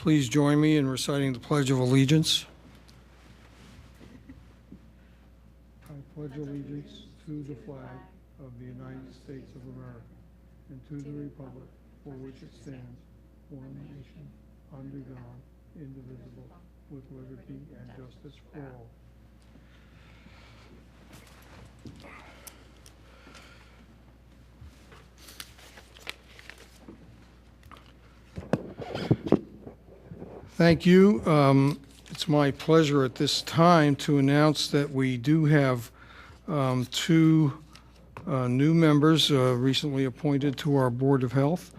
Please join me in reciting the Pledge of Allegiance. I pledge allegiance to the flag of the United States of America and to the republic for which it stands, one nation, under God, indivisible, with liberty and justice for all. Thank you. It's my pleasure at this time to announce that we do have two new members recently appointed to our Board of Health,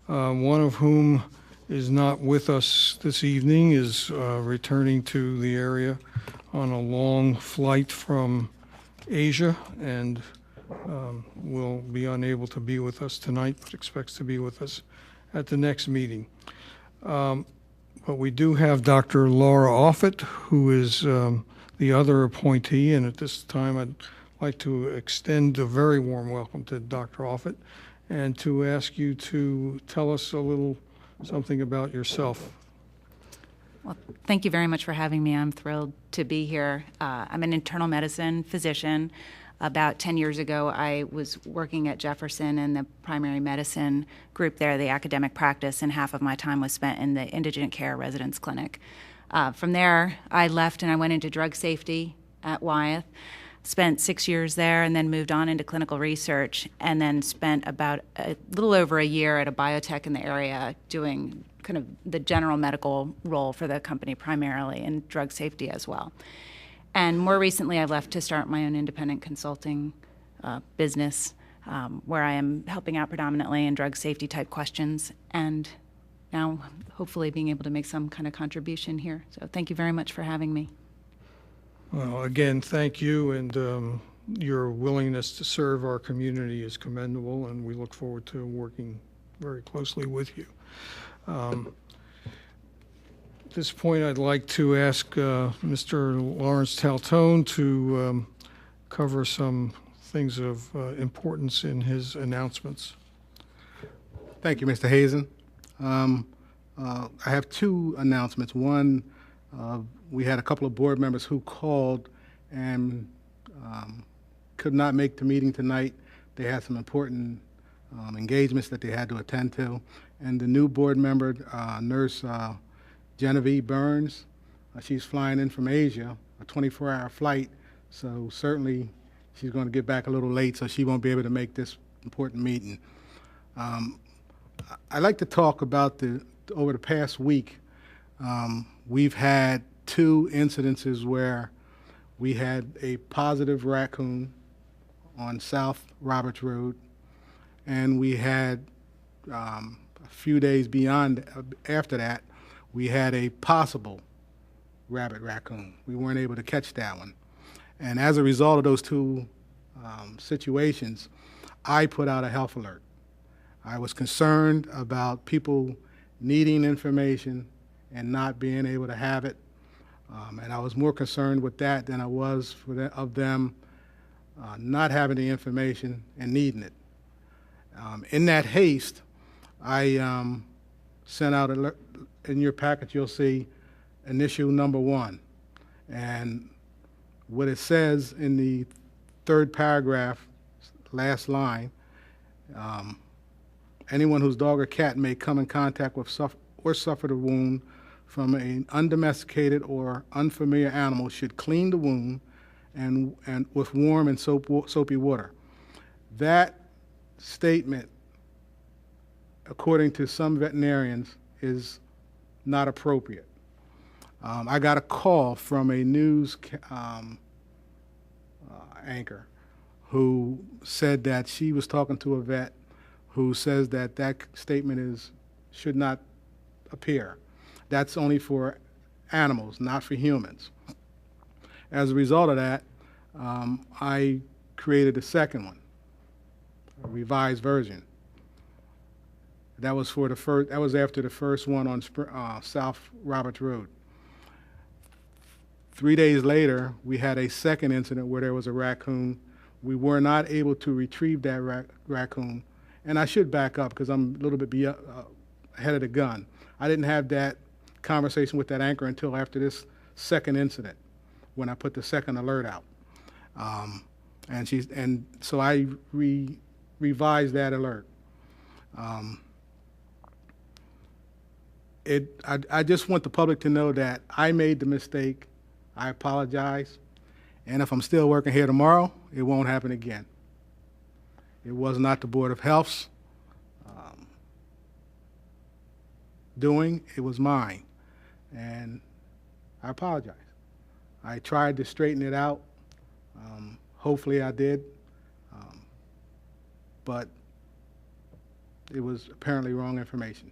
one of whom is not with us this evening, is returning to the area on a long flight from Asia and will be unable to be with us tonight, but expects to be with us at the next meeting. But we do have Dr. Laura Offit, who is the other appointee, and at this time I'd like to extend a very warm welcome to Dr. Offit and to ask you to tell us a little something about yourself. Well, thank you very much for having me. I'm thrilled to be here. I'm an internal medicine physician. About 10 years ago, I was working at Jefferson in the primary medicine group there, the academic practice, and half of my time was spent in the indigent care residence clinic. From there, I left and I went into drug safety at Wyeth, spent 6 years there, and then moved on into clinical research, and then spent about a little over a year at a biotech in the area doing kind of the general medical role for the company primarily, and drug safety as well. And more recently, I left to start my own independent consulting business, where I am helping out predominantly in drug safety type questions, and now hopefully being able to make some kind of contribution here. So thank you very much for having me. Well, again, thank you, and your willingness to serve our community is commendable, and we look forward to working very closely with you. At this point, I'd like to ask Mr. Lawrence Taltone to cover some things of importance in his announcements. Thank you, Mr. Hazen. I have two announcements. One, we had a couple of board members who called and could not make the meeting tonight. They had some important engagements that they had to attend to. And the new board member, Nurse Genevieve Burns, she's flying in from Asia, a 24-hour flight, so certainly she's going to get back a little late, so she won't be able to make this important meeting. I'd like to talk about over the past week, we've had two incidences where we had a positive raccoon on South Roberts Road, and we had a few days after that, we had a possible rabbit raccoon. We weren't able to catch that one. And as a result of those two situations, I put out a health alert. I was concerned about people needing information and not being able to have it. And I was more concerned with that than I was of them not having the information and needing it. In that haste, I sent out in your packet, you'll see initial number 1. And what it says in the third paragraph, last line, anyone whose dog or cat may come in contact with or suffered a wound from an undomesticated or unfamiliar animal should clean the wound and with warm and soapy water. That statement, according to some veterinarians, is not appropriate. I got a call from a news anchor who said that she was talking to a vet who says that statement should not appear. That's only for animals, not for humans. As a result of that, I created a second one, a revised version. That was after the first one on South Roberts Road. 3 days later, we had a second incident where there was a raccoon. We were not able to retrieve that raccoon. And I should back up because I'm a little bit ahead of the gun. I didn't have that conversation with that anchor until after this second incident, when I put the second alert out. And so I revised that alert. I just want the public to know that I made the mistake. I apologize. And if I'm still working here tomorrow, it won't happen again. It was not the Board of Health's doing, it was mine. And I apologize. I tried to straighten it out. Hopefully I did. But it was apparently wrong information.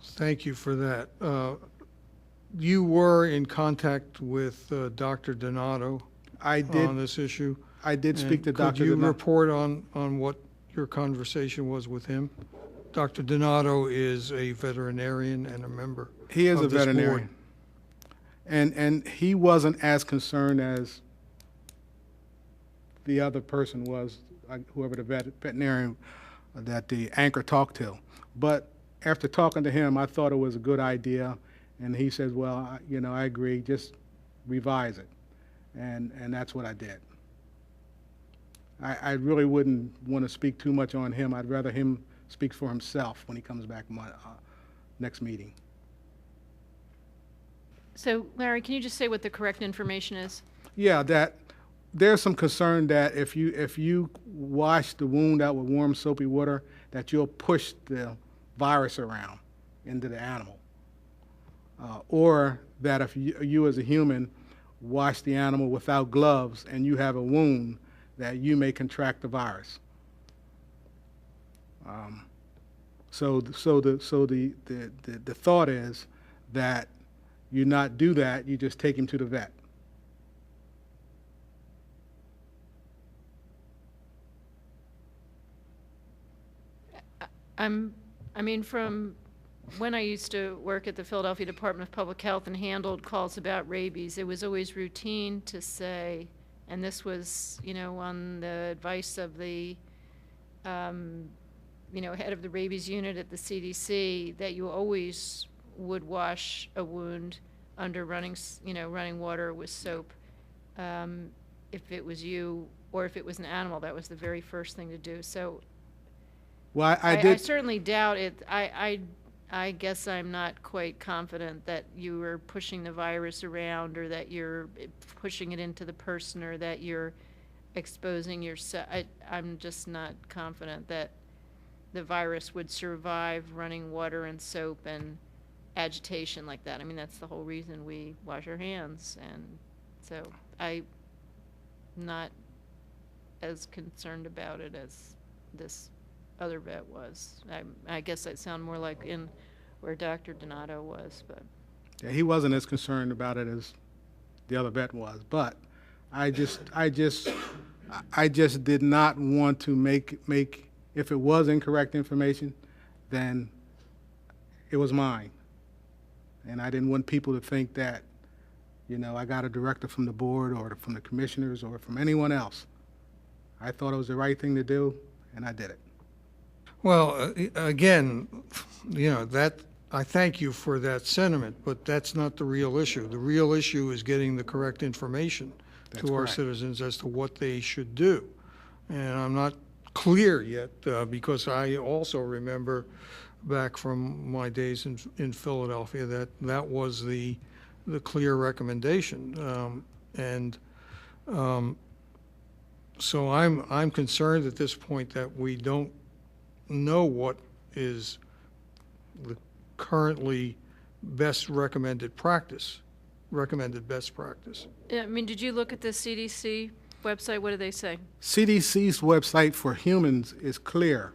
Thank you for that. You were in contact with Dr. Donato I did. on this issue? I did speak to Dr. Could you Donato. report on what your conversation was with him? Dr. Donato is a veterinarian and a member He is of a this board. veterinarian. And he wasn't as concerned as the other person was, whoever the veterinarian that the anchor talked to. But after talking to him, I thought it was a good idea. And he says, well, I agree, just revise it. And that's what I did. I really wouldn't want to speak too much on him. I'd rather him speak for himself when he comes back next meeting. So, Larry, can you just say what the correct information is? Yeah, that there's some concern that if you wash the wound out with warm soapy water, that you'll push the virus around into the animal. Or that if you as a human wash the animal without gloves and you have a wound, that you may contract the virus. So the thought is that you not do that, you just take him to the vet. I mean, from when I used to work at the Philadelphia Department of Public Health and handled calls about rabies, it was always routine to say, and this was, on the advice of the, head of the rabies unit at the CDC, that you always would wash a wound under running water with soap. If it was you or if it was an animal, that was the very first thing to do. So Well, I I did. certainly doubt it. I guess I'm not quite confident that you are pushing the virus around, or that you're pushing it into the person, or that you're exposing yourself. I'm just not confident that the virus would survive running water and soap and agitation like that. I mean, that's the whole reason we wash our hands. And so I'm not as concerned about it as this other vet was. I guess I sound more like in where Dr. Donato was, but. Yeah, he wasn't as concerned about it as the other vet was, but I just did not want to make if it was incorrect information, then it was mine, and I didn't want people to think that, I got a directive from the board or from the commissioners or from anyone else. I thought it was the right thing to do, and I did it. Well, again, that I thank you for that sentiment, but that's not the real issue. The real issue is getting the correct information That's to our correct. citizens as to what they should do. And I'm not clear yet, because I also remember back from my days in Philadelphia that was the clear recommendation. So I'm concerned at this point that we don't know what is the currently best recommended best practice. I mean, did you look at the CDC website? What do they say? CDC's website for humans is clear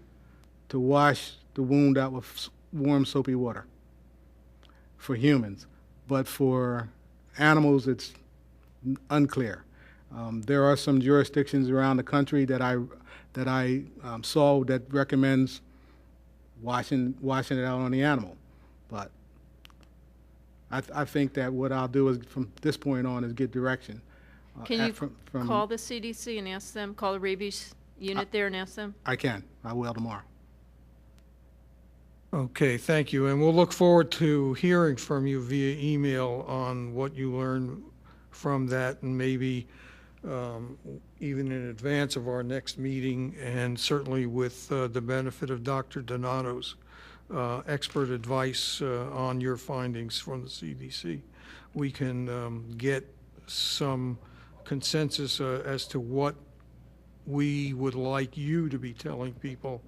to wash the wound out with warm soapy water for humans, but for animals it's unclear. There are some jurisdictions around the country that I saw that recommends washing it out on the animal, but I think that what I'll do is from this point on is get direction. Can you from call the CDC and ask them, call the rabies unit there and ask them? I can. I will tomorrow. Okay, thank you. And we'll look forward to hearing from you via email on what you learned from that, and maybe even in advance of our next meeting, and certainly with the benefit of Dr. Donato's expert advice on your findings from the CDC, we can get some consensus as to what we would like you to be telling people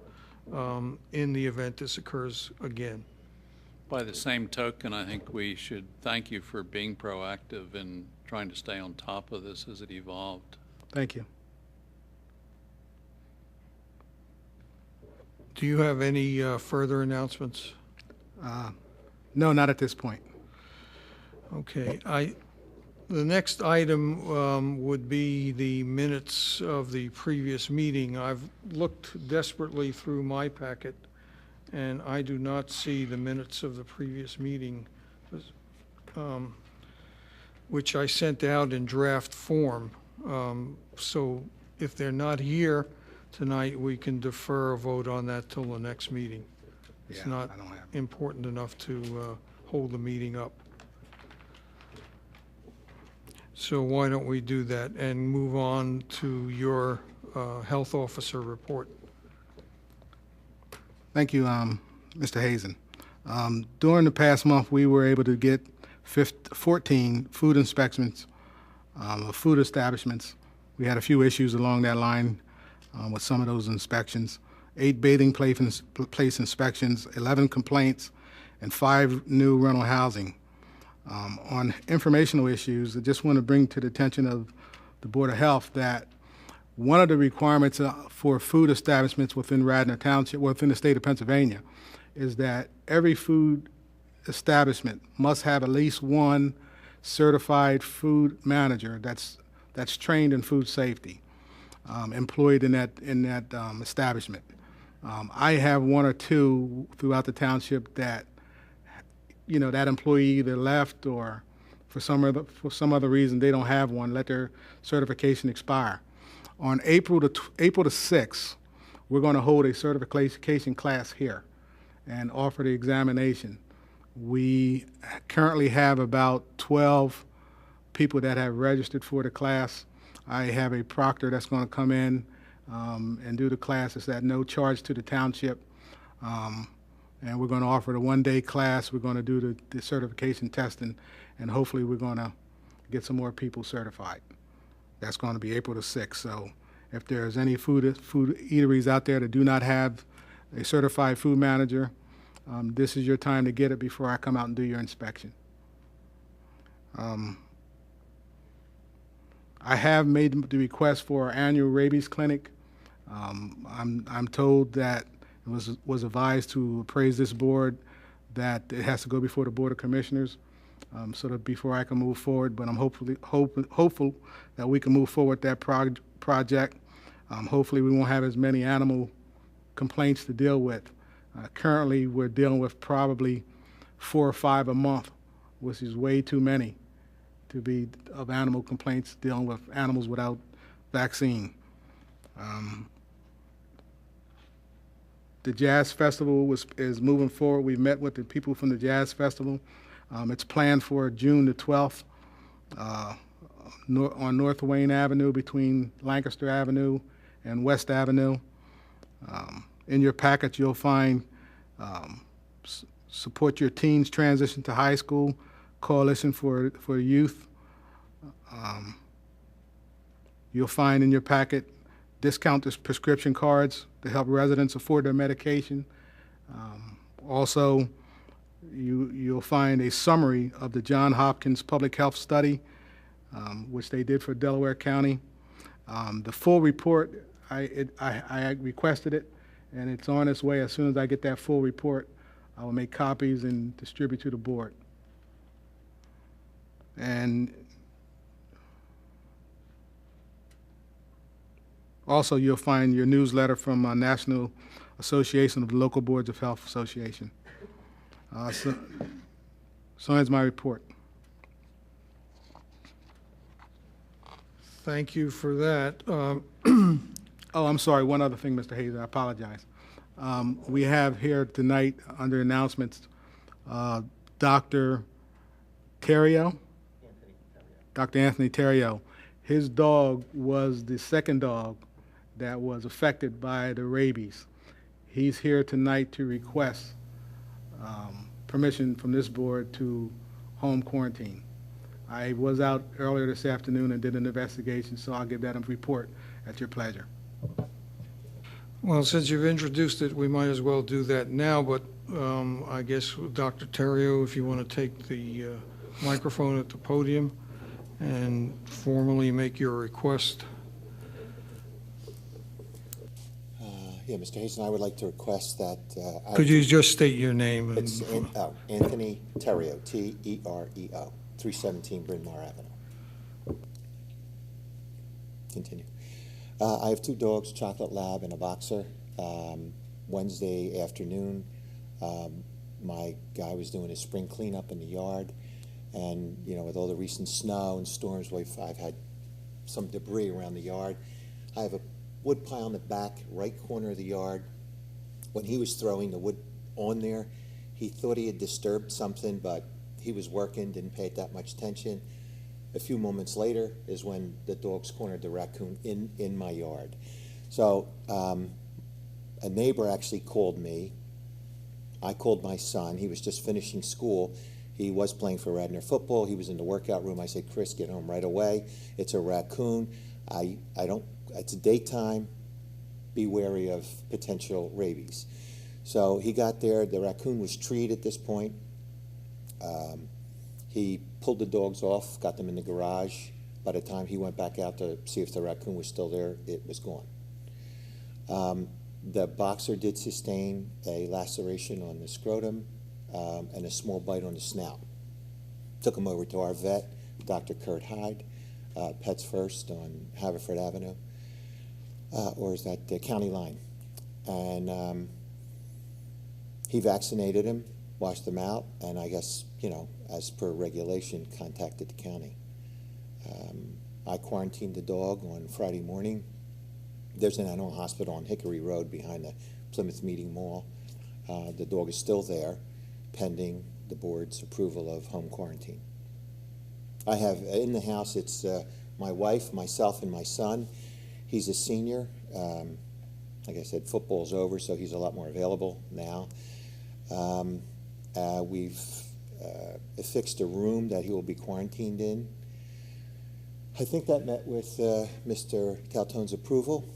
in the event this occurs again. By the same token, I think we should thank you for being proactive in trying to stay on top of this as it evolved. Thank you. Do you have any further announcements? No, not at this point. Okay, the next item would be the minutes of the previous meeting. I've looked desperately through my packet, and I do not see the minutes of the previous meeting, which I sent out in draft form. So if they're not here tonight, we can defer a vote on that till the next meeting. It's Yeah, not I don't have it. important enough to hold the meeting up. So why don't we do that and move on to your health officer report? Thank you, Mr. Hazen. During the past month, we were able to get 14 food inspections of food establishments. We had a few issues along that line with some of those inspections. 8 bathing place inspections, 11 complaints, and 5 new rental housing. On informational issues, I just want to bring to the attention of the Board of Health that one of the requirements for food establishments within Radnor Township, within the state of Pennsylvania, is that every food establishment must have at least one certified food manager that's trained in food safety, employed in that establishment. I have 1 or 2 throughout the township that, that employee either left or for some other reason they don't have one, let their certification expire. On April the 6th, we're going to hold a certification class here and offer the examination. We currently have about 12 people that have registered for the class. I have a proctor that's going to come in and do the class. It's at no charge to the township. And we're going to offer the 1-day class. We're going to do the certification testing, and hopefully we're going to get some more people certified. That's going to be April the 6th. So if there's any food eateries out there that do not have a certified food manager, this is your time to get it before I come out and do your inspection. I have made the request for our annual rabies clinic. I'm told that it was advised to appraise this board that it has to go before the Board of Commissioners, so that before I can move forward. But I'm hopeful that we can move forward that project. Hopefully, we won't have as many animal complaints to deal with. Currently, we're dealing with probably 4 or 5 a month, which is way too many to be of animal complaints dealing with animals without vaccine. The Jazz Festival is moving forward. We met with the people from the Jazz Festival. It's planned for June the 12th on North Wayne Avenue between Lancaster Avenue and West Avenue. In your packet, you'll find Support Your Teens Transition to High School, Coalition for Youth. You'll find in your packet discounted prescription cards to help residents afford their medication. Also, you'll find a summary of the Johns Hopkins Public Health Study, which they did for Delaware County. The full report, I requested it, and it's on its way. As soon as I get that full report, I will make copies and distribute to the board. And also, you'll find your newsletter from National Association of Local Boards of Health Association. So ends my report. Thank you for that. Oh, I'm sorry, one other thing, Mr. Hayes, I apologize. We have here tonight, under announcements, Dr. Terrio, Dr. Anthony Terrio. His dog was the second dog that was affected by the rabies. He's here tonight to request permission from this board to home quarantine. I was out earlier this afternoon and did an investigation, so I'll give that a report at your pleasure. Well, since you've introduced it, we might as well do that now, but I guess, Dr. Terrio, if you want to take the microphone at the podium and formally make your request. Yeah, Mr. Hasten, I would like to request that. Could you just state your name? And It's Anthony Terrio, T-E-R-E-O, 317 Bryn Mawr Avenue. Continue. I have two dogs, Chocolate Lab and a Boxer. Wednesday afternoon, my guy was doing his spring cleanup in the yard, and with all the recent snow and storms, I've had some debris around the yard. I have a wood pile in the back right corner of the yard. When he was throwing the wood on there, he thought he had disturbed something, but he was working, didn't pay it that much attention. A few moments later is when the dogs cornered the raccoon in my yard. So a neighbor actually called me. I called my son. He was just finishing school. He was playing for Radnor football. He was in the workout room. I said, Chris, get home right away. It's a raccoon. It's daytime. Be wary of potential rabies. So he got there. The raccoon was treed at this point. He pulled the dogs off, got them in the garage. By the time he went back out to see if the raccoon was still there, it was gone. The Boxer did sustain a laceration on the scrotum and a small bite on the snout. Took him over to our vet, Dr. Kurt Hyde, Pets First on Haverford Avenue, or is that the county line? And he vaccinated him, washed him out, and I guess, as per regulation, contacted the county. I quarantined the dog on Friday morning. There's an animal hospital on Hickory Road behind the Plymouth Meeting Mall. The dog is still there, pending the board's approval of home quarantine. I have in the house, it's my wife, myself, and my son. He's a senior. Like I said, football's over, so he's a lot more available now. We've affixed a room that he will be quarantined in. I think that met with Mr. Caltone's approval.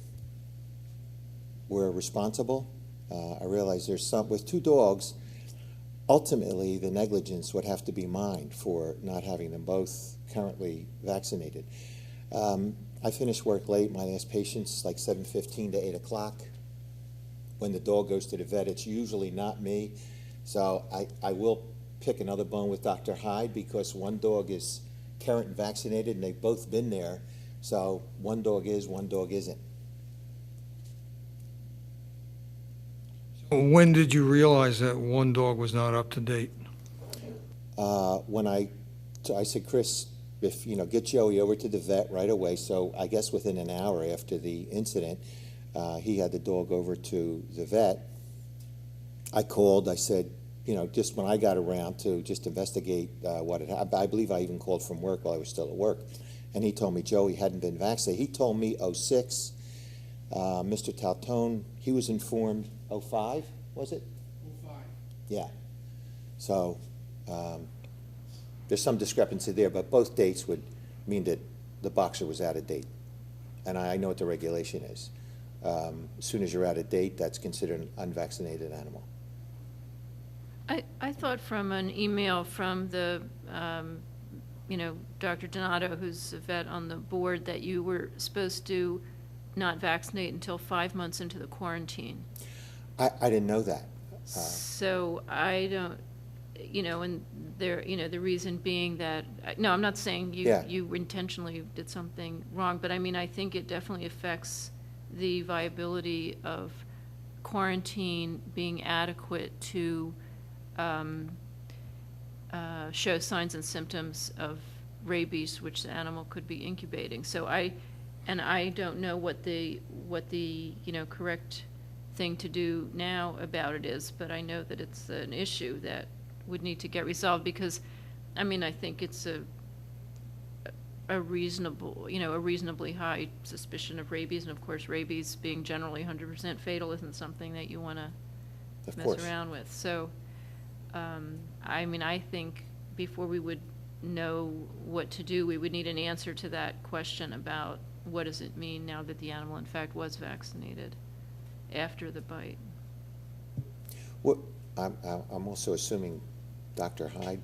We're responsible. I realize there's some, with two dogs, ultimately the negligence would have to be mine for not having them both currently vaccinated. I finish work late. My last patient's like 7:15 to 8 o'clock. When the dog goes to the vet, it's usually not me. So I will pick another bone with Dr. Hyde because one dog is current and vaccinated, and they've both been there. So one dog is, one dog isn't. when did you realize that one dog was not up to date? When I said, Chris, if get Joey over to the vet right away. So I guess within an hour after the incident, he had the dog over to the vet. I called. I said, just when I got around to just investigate what had happened. I believe I even called from work while I was still at work, and he told me Joey hadn't been vaccinated. He told me 06. Mr. Taltone, he was informed 05, was it? 05. Yeah. So there's some discrepancy there, but both dates would mean that the boxer was out of date. And I know what the regulation is. As soon as you're out of date, that's considered an unvaccinated animal. I thought from an email from the, Dr. Donato, who's a vet on the board, that you were supposed to not vaccinate until 5 months into the quarantine. I didn't know that. So I don't, and there, the reason being that, no, I'm not saying you intentionally did something wrong, but I mean, I think it definitely affects the viability of quarantine being adequate to show signs and symptoms of rabies, which the animal could be incubating. So I don't know what the correct thing to do now about it is, but I know that it's an issue that would need to get resolved because, I mean, I think it's a reasonable, a reasonably high suspicion of rabies, and of course, rabies being generally 100% fatal isn't something that you want to mess around with. So, I mean, I think before we would know what to do, we would need an answer to that question about what does it mean now that the animal, in fact, was vaccinated after the bite. What, I'm also assuming Dr. Hyde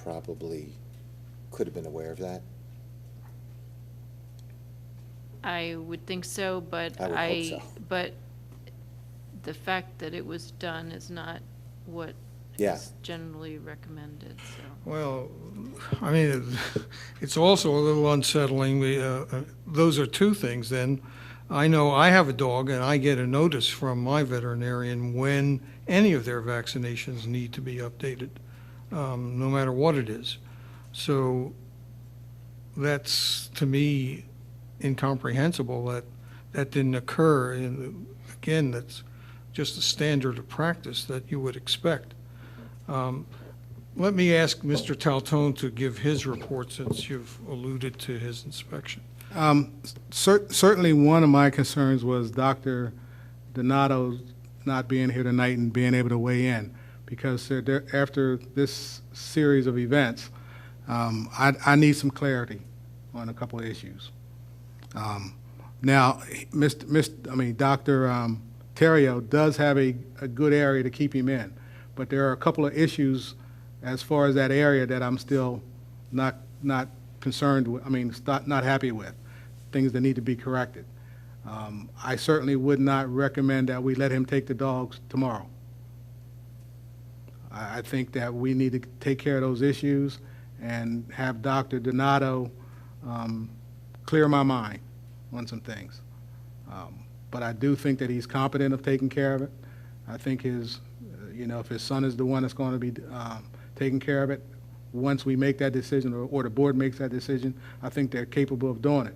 probably could have been aware of that. I would think so, but I would hope so. But the fact that it was done is not what Yeah. is generally recommended, so. Well, I mean, it's also a little unsettling. Those are two things then. I know I have a dog and I get a notice from my veterinarian when any of their vaccinations need to be updated, no matter what it is. So that's, to me, incomprehensible that that didn't occur. And again, that's just a standard of practice that you would expect. Let me ask Mr. Taltone to give his report since you've alluded to his inspection. Certainly one of my concerns was Dr. Donato not being here tonight and being able to weigh in, because after this series of events, I need some clarity on a couple of issues. Now, Dr. Terrio does have a good area to keep him in, but there are a couple of issues as far as that area that I'm still not concerned with, not happy with, things that need to be corrected. I certainly would not recommend that we let him take the dogs tomorrow. I think that we need to take care of those issues and have Dr. Donato clear my mind on some things. But I do think that he's competent of taking care of it. I think if his son is the one that's going to be taking care of it, once we make that decision or the board makes that decision, I think they're capable of doing it.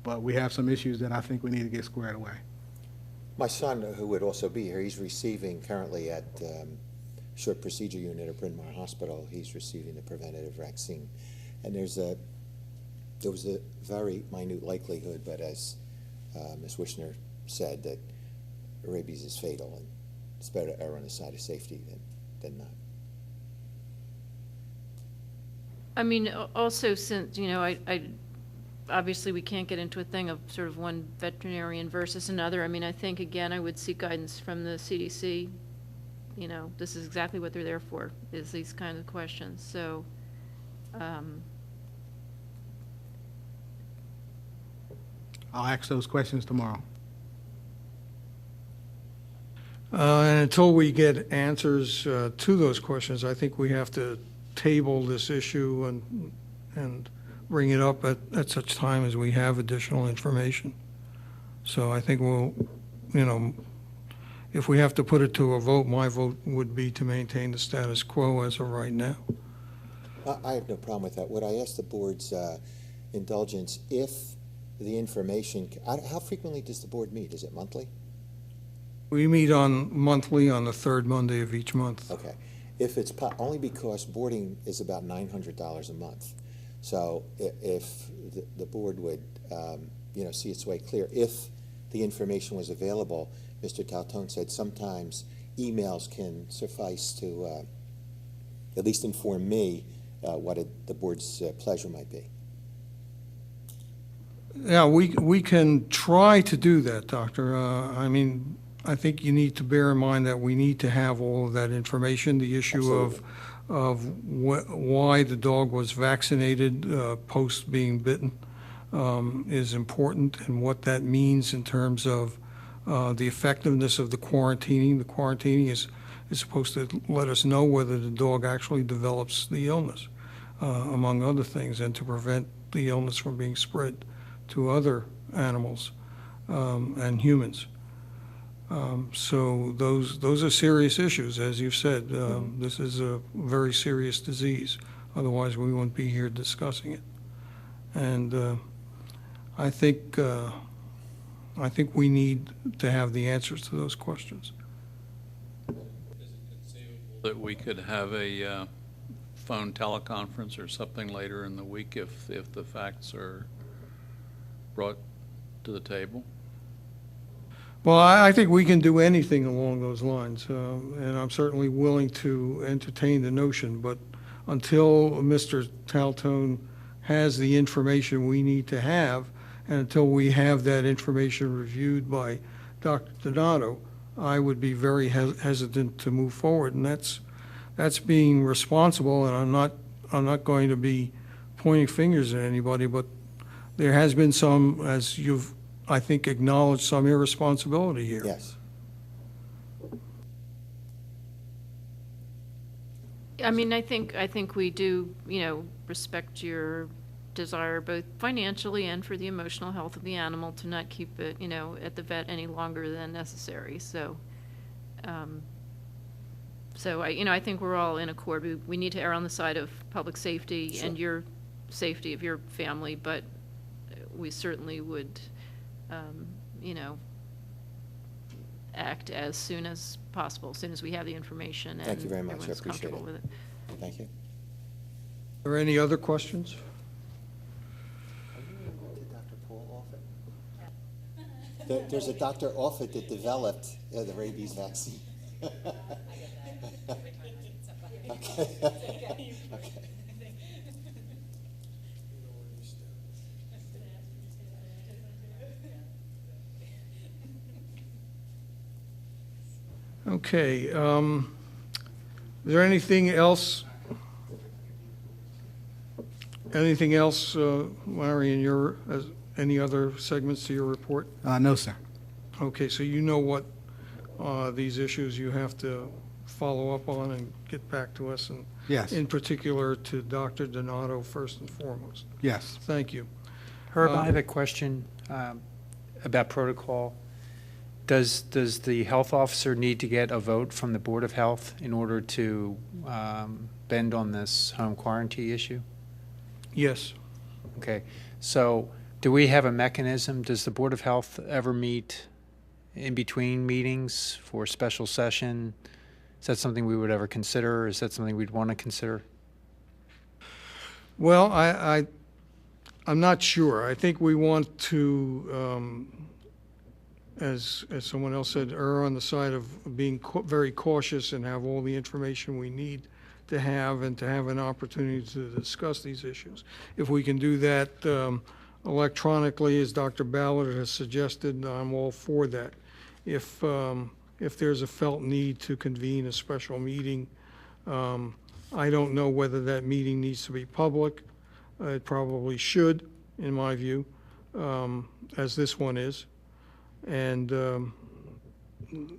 But we have some issues that I think we need to get squared away. My son, who would also be here, he's receiving currently at Short Procedure Unit at Bryn Mawr Hospital, he's receiving the preventative vaccine. And there was a very minute likelihood, but as Ms. Wishner said, that rabies is fatal, and it's better to err on the side of safety than not. I mean, also since, I obviously we can't get into a thing of sort of one veterinarian versus another. I mean, I think, again, I would seek guidance from the CDC. This is exactly what they're there for, is these kinds of questions. So, I'll ask those questions tomorrow. And until we get answers to those questions, I think we have to table this issue and bring it up at such time as we have additional information. So I think we'll, if we have to put it to a vote, my vote would be to maintain the status quo as of right now. I have no problem with that. Would I ask the board's indulgence if the information, how frequently does the board meet? Is it monthly? We meet monthly on the third Monday of each month. Okay. If it's only because boarding is about $900 a month. So if the board would, see its way clear, if the information was available, Mr. Taltone said sometimes emails can suffice to at least inform me what the board's pleasure might be. Yeah, we can try to do that, Doctor. I think you need to bear in mind that we need to have all of that information. The issue of why the dog was vaccinated post being bitten is important, and what that means in terms of the effectiveness of the quarantining. The quarantining is supposed to let us know whether the dog actually develops the illness, among other things, and to prevent the illness from being spread to other animals and humans. So those are serious issues, as you've said. This is a very serious disease. Otherwise, we wouldn't be here discussing it. And I think I think we need to have the answers to those questions. That we could have a phone teleconference or something later in the week if the facts are brought to the table? Well, I think we can do anything along those lines, and I'm certainly willing to entertain the notion, but until Mr. Taltone has the information we need to have, and until we have that information reviewed by Dr. Donato, I would be very hesitant to move forward, and that's being responsible, and I'm not going to be pointing fingers at anybody, but there has been some, as you've, I think, acknowledged, some irresponsibility here. Yes. I mean, I think we do, respect your desire, both financially and for the emotional health of the animal, to not keep it, at the vet any longer than necessary. So, I think we're all in accord. We need to err on the side of public safety Sure. and your safety of your family, but we certainly would, act as soon as possible, as soon as we have the information. Thank you very much. I everyone's appreciate comfortable it. with it. Thank you. Are there any other questions? Dr. Paul Offit? There's a Dr. Offit that developed the rabies vaccine. Okay. Okay. Okay, is there anything else? Anything else, Larry, any other segments to your report? No, sir. Okay, so you know what these issues you have to follow up on and get back to us, and Yes. in particular to Dr. Donato first and foremost. Yes. Thank you. Herb, I have a question about protocol. Does the health officer need to get a vote from the Board of Health in order to bend on this home quarantine issue? Yes. Okay, so do we have a mechanism? Does the Board of Health ever meet in between meetings for special session? Is that something we would ever consider? Is that something we'd want to consider? Well, I'm not sure. I think we want to, as someone else said, err on the side of being very cautious and have all the information we need to have, and to have an opportunity to discuss these issues. If we can do that electronically, as Dr. Ballard has suggested, I'm all for that. If there's a felt need to convene a special meeting, I don't know whether that meeting needs to be public. It probably should, in my view, as this one is. And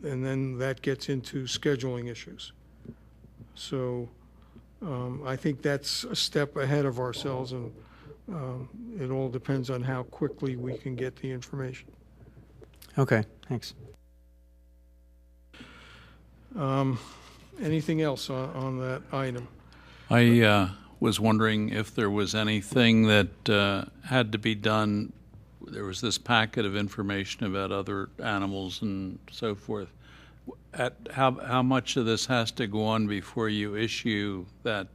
then that gets into scheduling issues. So I think that's a step ahead of ourselves, and it all depends on how quickly we can get the information. Okay, thanks. Anything else on that item? I was wondering if there was anything that had to be done. There was this packet of information about other animals and so forth. How much of this has to go on before you issue that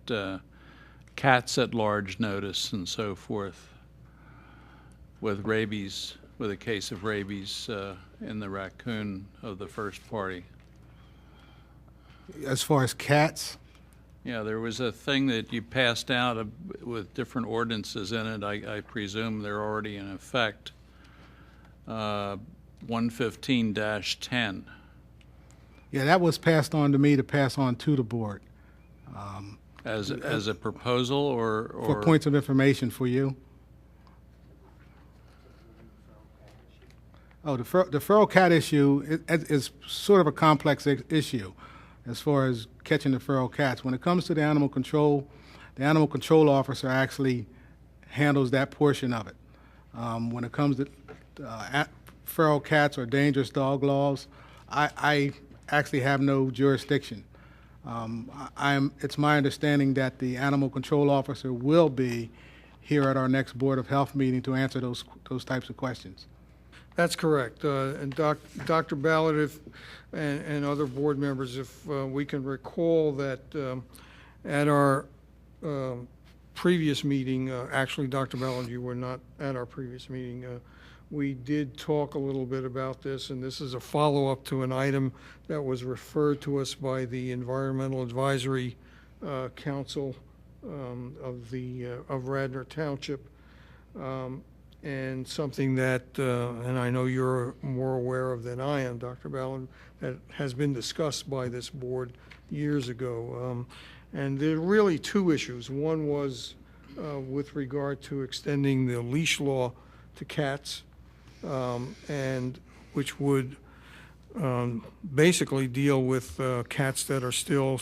cats at large notice and so forth with rabies, with a case of rabies in the raccoon of the first party? As far as cats, Yeah, there was a thing that you passed out with different ordinances in it. I presume they're already in effect. 115-10. yeah, that was passed on to me to pass on to the board As a proposal or for points of information for you. Oh, the feral cat issue is sort of a complex issue as far as catching the feral cats. When it comes to the animal control officer actually handles that portion of it. When it comes to feral cats or dangerous dog laws, I actually have no jurisdiction. It's my understanding that the animal control officer will be here at our next Board of Health meeting to answer those types of questions. That's correct. And Dr. Ballard, and other board members, if we can recall that at our previous meeting, actually, Dr. Ballard, you were not at our previous meeting, we did talk a little bit about this, and this is a follow-up to an item that was referred to us by the Environmental Advisory Council of Radnor Township. And something that, and I know you're more aware of than I am, Dr. Ballard, that has been discussed by this board years ago. And there are really two issues. One was with regard to extending the leash law to cats, and which would basically deal with cats that are still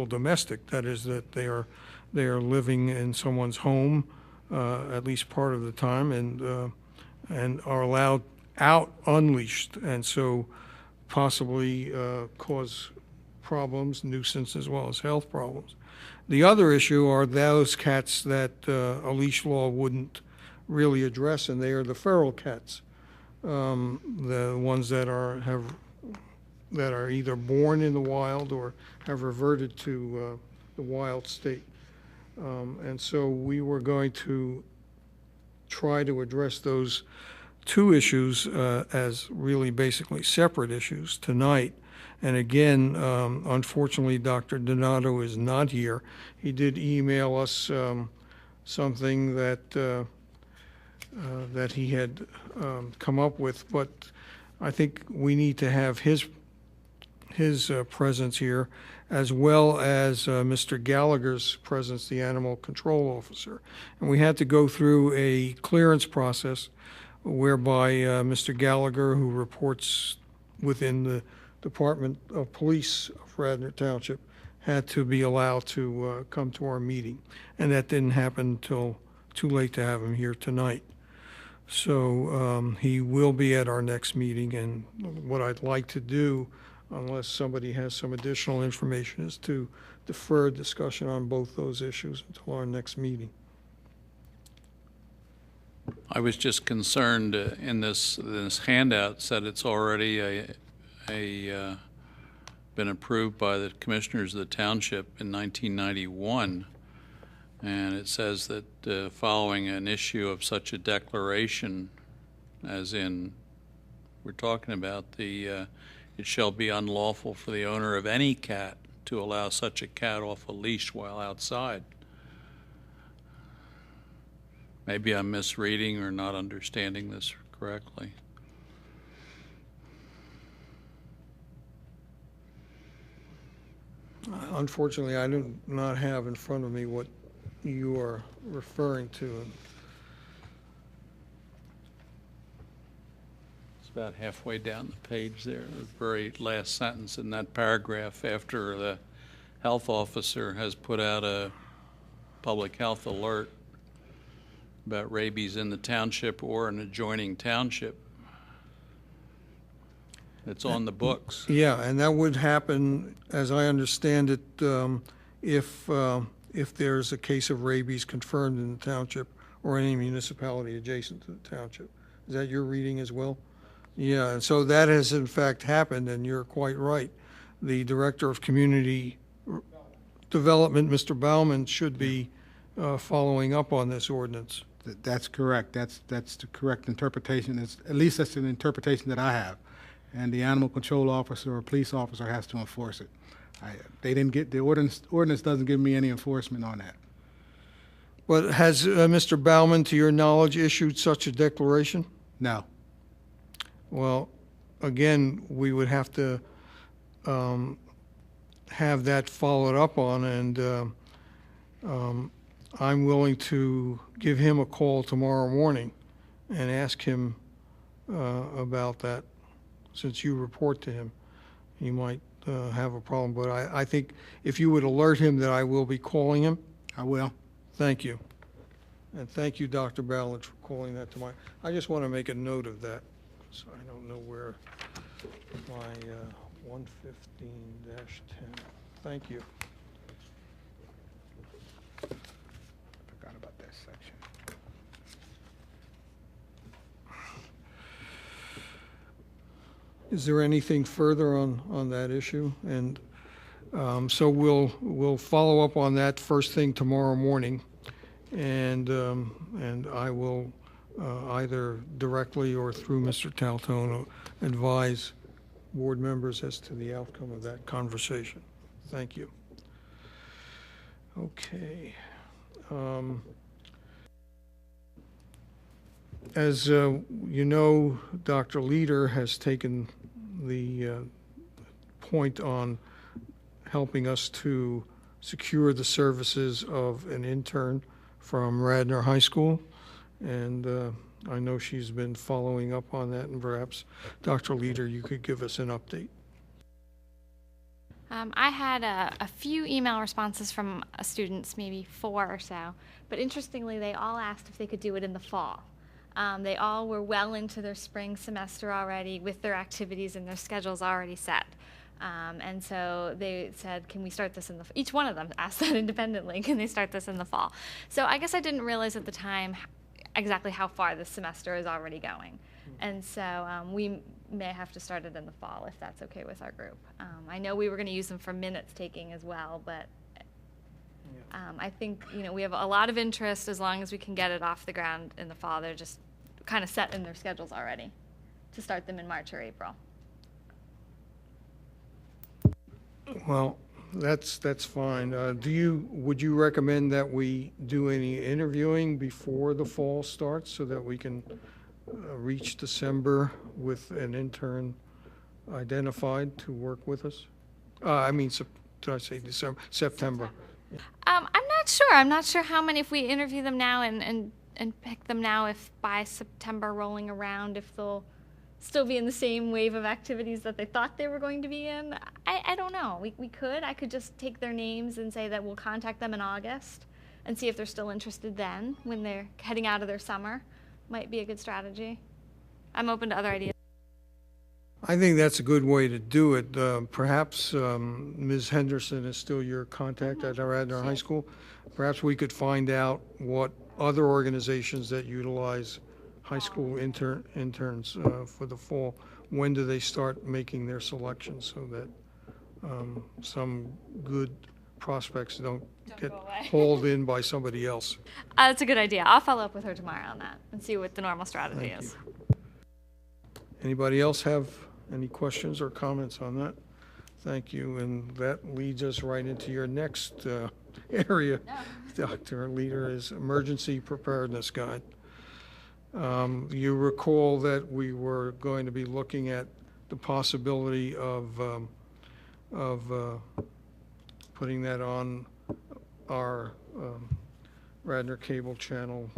domestic. That is, that they are living in someone's home at least part of the time, and are allowed out unleashed, and so possibly cause problems, nuisance, as well as health problems. The other issue are those cats that a leash law wouldn't really address, and they are the feral cats, the ones that are either born in the wild or have reverted to the wild state. And so we were going to try to address those two issues as really basically separate issues tonight. And again, unfortunately, Dr. Donato is not here. He did email us something that he had come up with, but I think we need to have his presence here, as well as Mr. Gallagher's presence, the animal control officer. And we had to go through a clearance process whereby Mr. Gallagher, who reports within the Department of Police of Radnor Township, had to be allowed to come to our meeting. And that didn't happen until too late to have him here tonight. So he will be at our next meeting, and what I'd like to do, unless somebody has some additional information, is to defer discussion on both those issues until our next meeting. I was just concerned in this handout said it's already been approved by the commissioners of the township in 1991, and it says that following an issue of such a declaration, as in we're talking about it shall be unlawful for the owner of any cat to allow such a cat off a leash while outside. Maybe I'm misreading or not understanding this correctly. Unfortunately, I do not have in front of me what you are referring to. About halfway down the page there, the very last sentence in that paragraph, after the health officer has put out a public health alert about rabies in the township or an adjoining township. It's on the books. Yeah, and that would happen, as I understand it, if there's a case of rabies confirmed in the township or any municipality adjacent to the township. Is that your reading as well? Yeah, and so that has in fact happened, and you're quite right. The Director of Community Development, Mr. Bauman, should be following up on this ordinance. That's correct. That's the correct interpretation. At least that's an interpretation that I have. And the animal control officer or police officer has to enforce it. They didn't get, the ordinance doesn't give me any enforcement on that. But has Mr. Bauman, to your knowledge, issued such a declaration? No. Well, again, we would have to have that followed up on, and I'm willing to give him a call tomorrow morning and ask him about that. Since you report to him, he might have a problem. But I think if you would alert him that I will be calling him. I will. Thank you. And thank you, Dr. Ballard, for calling that to mind. I just want to make a note of that. So I don't know where my 115-10. Thank you. Forgot about that section. Is there anything further on that issue? And so we'll follow up on that first thing tomorrow morning, and I will either directly or through Mr. Taltone advise board members as to the outcome of that conversation. Thank you. Okay. As you know, Dr. Leader has taken the point on helping us to secure the services of an intern from Radnor High School, and I know she's been following up on that, and perhaps, Dr. Leader, you could give us an update. I had a few email responses from students, maybe 4 or so, but interestingly, they all asked if they could do it in the fall. They all were well into their spring semester already with their activities and their schedules already set. And so they said, can we start this in the, each one of them asked that independently, can they start this in the fall? So I guess I didn't realize at the time exactly how far this semester is already going. And so we may have to start it in the fall if that's okay with our group. I know we were going to use them for minutes taking as well, but I think, you know, we have a lot of interest as long as we can get it off the ground in the fall. They're just kind of set in their schedules already to start them in March or April. Well, that's fine. Would you recommend that we do any interviewing before the fall starts so that we can reach December with an intern identified to work with us? I mean, did I say December? September. I'm not sure. I'm not sure how many, if we interview them now and pick them now, if by September rolling around, if they'll still be in the same wave of activities that they thought they were going to be in. I don't know. We could. I could just take their names and say that we'll contact them in August and see if they're still interested then when they're heading out of their summer. Might be a good strategy. I'm open to other ideas. I think that's a good way to do it. Perhaps Ms. Henderson is still your contact at Radnor High School. Perhaps we could find out what other organizations that utilize high school interns for the fall, when do they start making their selections so that some good prospects don't get hauled in by somebody else. That's a good idea. I'll follow up with her tomorrow on that and see what the normal strategy Thank is. you. Anybody else have any questions or comments on that? Thank you, and that leads us right into your next area, Dr. Leader, is Emergency Preparedness Guide. You recall that we were going to be looking at the possibility of putting that on our Radnor cable channel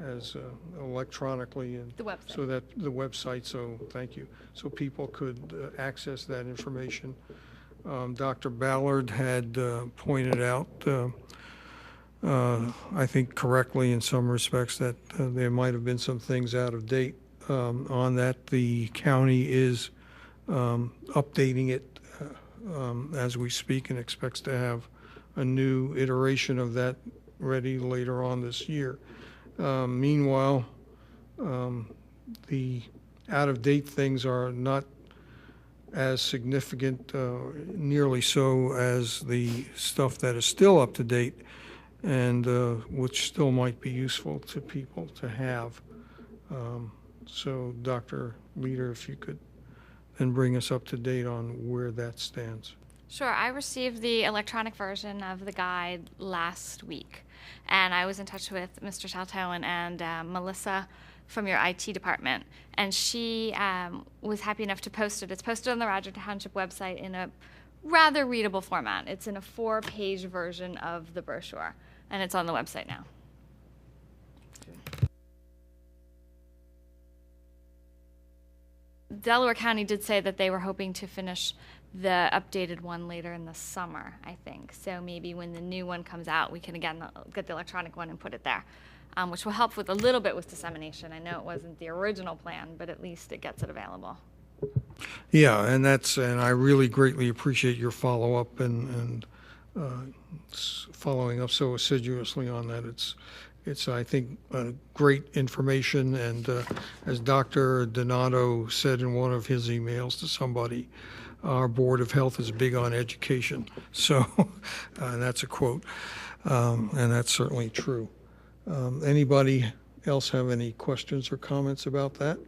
as electronically, and The website. so that the website. So thank you. So people could access that information. Dr. Ballard had pointed out, I think correctly in some respects, that there might have been some things out of date on that. The county is updating it as we speak and expects to have a new iteration of that ready later on this year. Meanwhile, the out-of-date things are not as significant, nearly so, as the stuff that is still up to date, and which still might be useful to people to have. So, Dr. Leader, if you could then bring us up to date on where that stands. Sure. I received the electronic version of the guide last week, and I was in touch with Mr. Taltone and Melissa from your IT department, and she was happy enough to post it. It's posted on the Radnor Township website in a rather readable format. It's in a 4-page version of the brochure, and it's on the website now. Delaware County did say that they were hoping to finish the updated one later in the summer, I think. So maybe when the new one comes out, we can again get the electronic one and put it there, which will help with a little bit with dissemination. I know it wasn't the original plan, but at least it gets it available. Yeah, and I really greatly appreciate your follow-up and following up so assiduously on that. It's, I think, great information, and as Dr. Donato said in one of his emails to somebody, our Board of Health is big on education. So that's a quote, and that's certainly true. Anybody else have any questions or comments about that?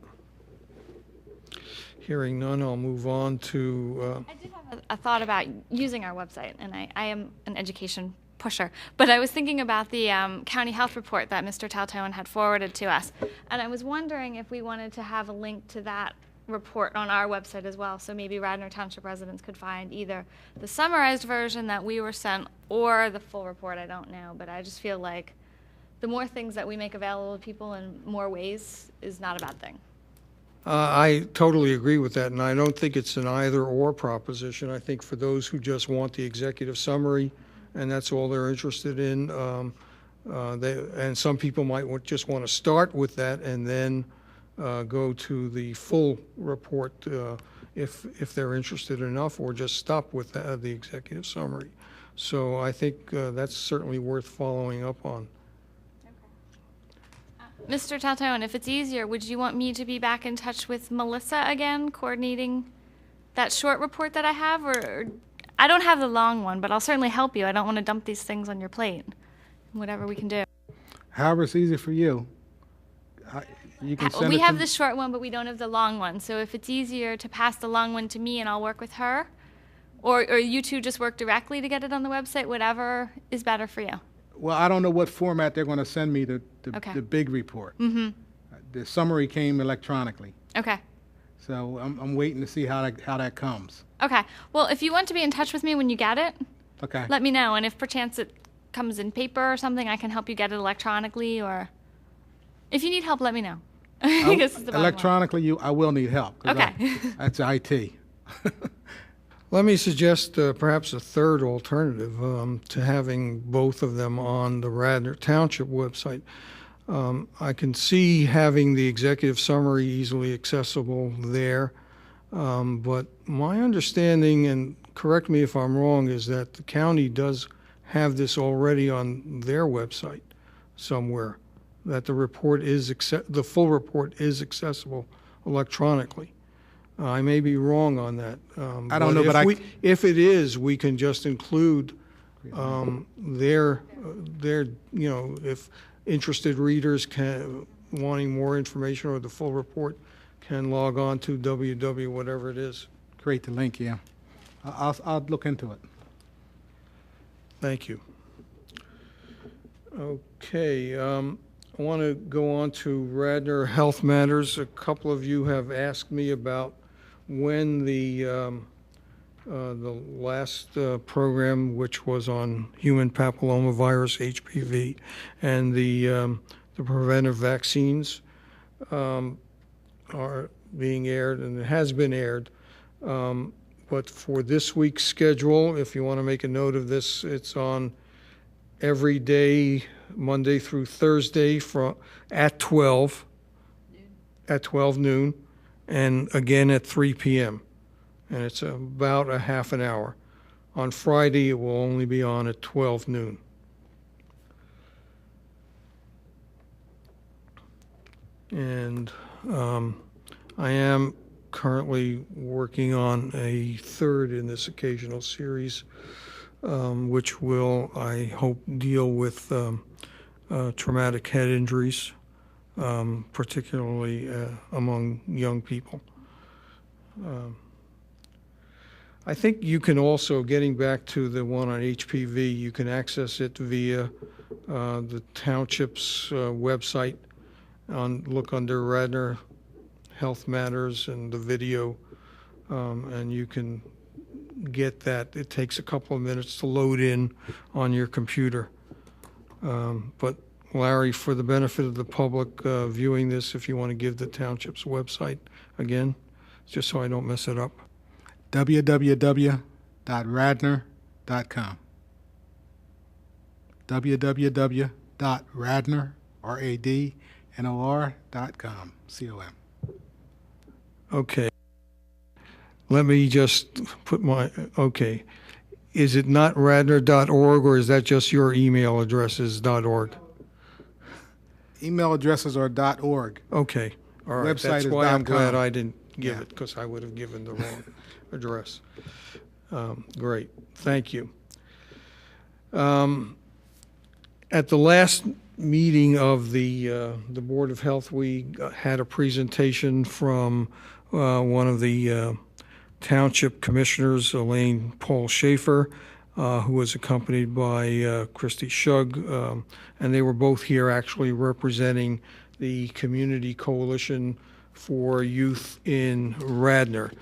Hearing none, I'll move on to... I did have a thought about using our website, and I am an education pusher, but I was thinking about the county health report that Mr. Taltowan had forwarded to us, and I was wondering if we wanted to have a link to that report on our website as well, so maybe Radnor Township residents could find either the summarized version that we were sent or the full report. I don't know, but I just feel like the more things that we make available to people in more ways is not a bad thing. I totally agree with that, and I don't think it's an either-or proposition. I think for those who just want the executive summary, and that's all they're interested in, and some people might just want to start with that and then go to the full report if they're interested enough, or just stop with the executive summary. So I think that's certainly worth following up on. Mr. Taltowan, if it's easier, would you want me to be back in touch with Melissa again, coordinating that short report that I have? Or I don't have the long one, but I'll certainly help you. I don't want to dump these things on your plate. Whatever we can do. However it's easy for you. You can send We it have to the short one, but we don't have the long one. So if it's easier to pass the long one to me and I'll work with her, or you two just work directly to get it on the website, whatever is better for you. Well, I don't know what format they're going to send me the Okay. big report. Mm-hmm. The summary came electronically, Okay. so I'm waiting to see how that comes. Okay. Well, if you want to be in touch with me when you get it, Okay. let me know. And if perchance it comes in paper or something, I can help you get it electronically. Or if you need help, let me know. I guess it's the bottom line. Electronically, I will need help. 'cause Okay. That's IT. Let me suggest perhaps a third alternative to having both of them on the Radnor Township website. I can see having the executive summary easily accessible there, but my understanding, and correct me if I'm wrong, is that the county does have this already on their website somewhere, that the report is the full report is accessible electronically. I may be wrong on that. I don't know, but if it is, we can just include their, if interested readers wanting more information or the full report can log on to www, whatever it is. Create the link, yeah. I'll look into it. Thank you. Okay, I want to go on to Radnor Health Matters. A couple of you have asked me about when the last program, which was on human papillomavirus, HPV, and the preventive vaccines are being aired, and it has been aired. But for this week's schedule, if you want to make a note of this, it's on every day, Monday through Thursday, at 12 noon, and again at 3 p.m. And it's about a half an hour. On Friday, it will only be on at 12 noon. And I am currently working on a third in this occasional series, which will, I hope, deal with traumatic head injuries, particularly among young people. I think you can also, getting back to the one on HPV, you can access it via the Township's website. Look under Radnor Health Matters and the video, and you can get that. It takes a couple of minutes to load in on your computer. But Larry, for the benefit of the public viewing this, if you want to give the Township's website again, just so I don't mess it up. www.radnor.com. www.radnor.com. C-O-M. Okay. Let me just put okay. Is it not radnor.org, or is that just your email address is .org? Email addresses are .org. Okay, all right. Website That's is why I'm glad .com. I didn't give Yeah. it, because I would have given the wrong address. Great, thank you. At the last meeting of the Board of Health, we had a presentation from one of the Township Commissioners, Elaine Paul Schaefer, who was accompanied by Christy Shug, and they were both here actually representing the Community Coalition for Youth in Radnor.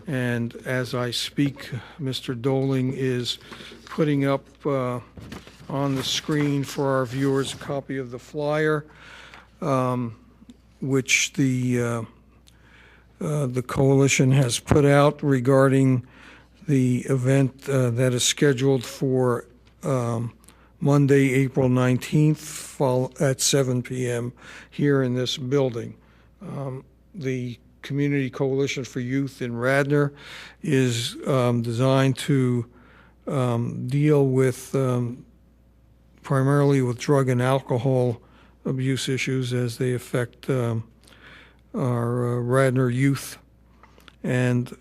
And as I speak, Mr. Doling is putting up on the screen for our viewers a copy of the flyer, which the coalition has put out regarding the event that is scheduled for Monday, April 19th at 7 p.m. here in this building. The Community Coalition for Youth in Radnor is designed to deal with primarily with drug and alcohol abuse issues as they affect our Radnor youth, and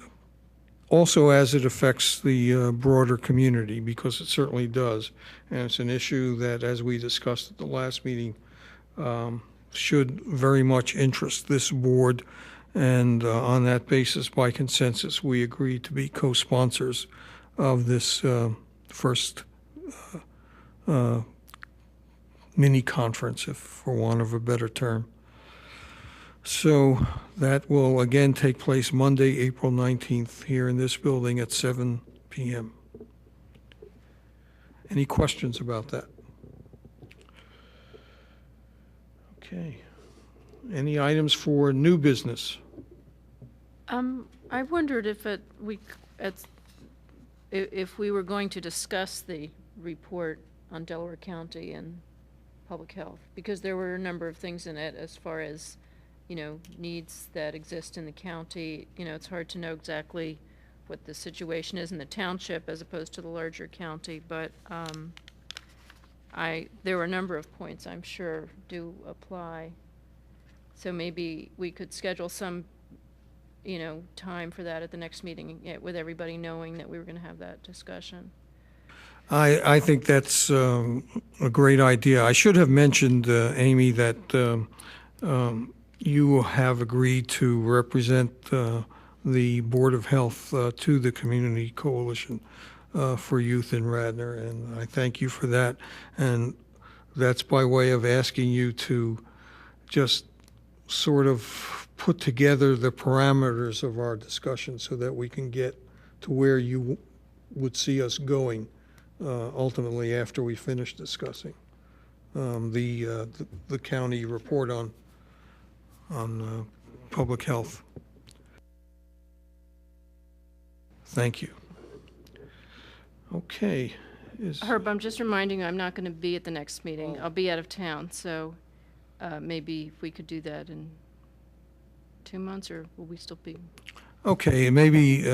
also as it affects the broader community, because it certainly does. And it's an issue that, as we discussed at the last meeting, should very much interest this board. And on that basis, by consensus, we agreed to be co-sponsors of this first mini conference, if for want of a better term. So that will again take place Monday, April 19th, here in this building at 7 p.m. Any questions about that? Okay. Any items for new business? I wondered if if we were going to discuss the report on Delaware County and public health, because there were a number of things in it as far as, needs that exist in the county. It's hard to know exactly what the situation is in the township as opposed to the larger county, but there were a number of points I'm sure do apply. So maybe we could schedule some, time for that at the next meeting, with everybody knowing that we were going to have that discussion. I think that's a great idea. I should have mentioned, Amy, that you have agreed to represent the Board of Health to the Community Coalition for Youth in Radnor, and I thank you for that. And that's by way of asking you to just sort of put together the parameters of our discussion so that we can get to where you would see us going ultimately after we finish discussing the county report on public health. Thank you. Okay. Herb, I'm just reminding you, I'm not going to be at the next meeting. I'll be out of town, so maybe if we could do that in 2 months, or will we still be? Okay, maybe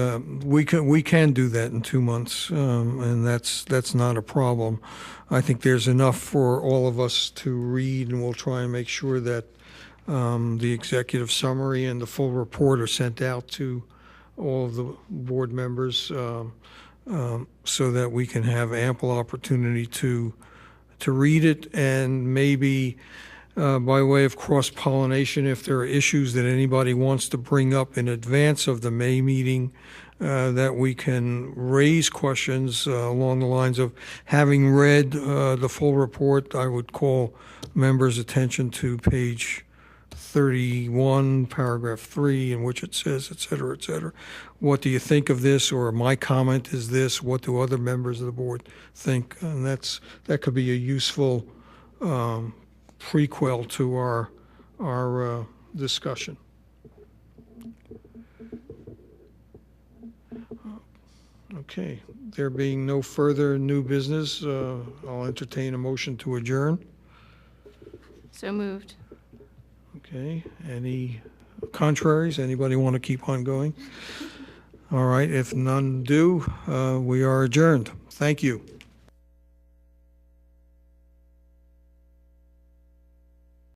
we can do that in 2 months, and that's not a problem. I think there's enough for all of us to read, and we'll try and make sure that the executive summary and the full report are sent out to all of the board members, so that we can have ample opportunity to read it, and maybe by way of cross-pollination, if there are issues that anybody wants to bring up in advance of the May meeting, that we can raise questions along the lines of, having read the full report, I would call members' attention to page 31, paragraph 3, in which it says, et cetera, et cetera. What do you think of this? Or my comment is this. What do other members of the board think? And that could be a useful prequel to our discussion. Okay, there being no further new business, I'll entertain a motion to adjourn. So moved. Okay, any contraries? Anybody want to keep on going? All right, if none do, we are adjourned. Thank you.